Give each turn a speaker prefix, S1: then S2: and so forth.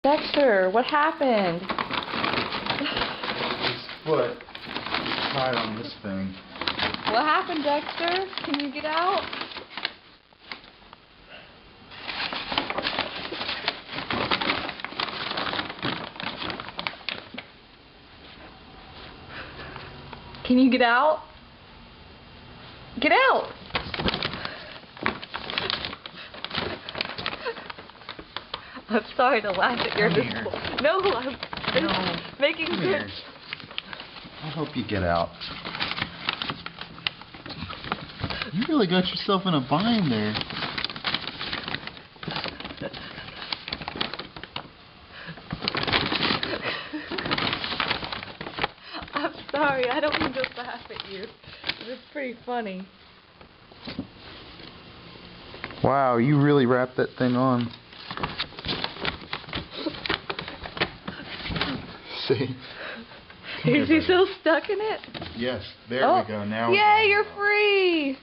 S1: Dexter, what happened?
S2: His foot is tied on this thing.
S1: What happened, Dexter? Can you get out? Can you get out? Get out! I'm sorry to laugh at your
S2: Come here.
S1: display. No, I'm making
S2: Come here.
S1: sense.
S2: I'll help you get out. You really got yourself in a bind there.
S1: I'm sorry, I don't mean to laugh at you. It's pretty funny.
S2: Wow, you really wrapped that thing on. See?
S1: Is he still stuck in it?
S2: Yes, there
S1: Oh,
S2: we go. Now
S1: yay, you're free!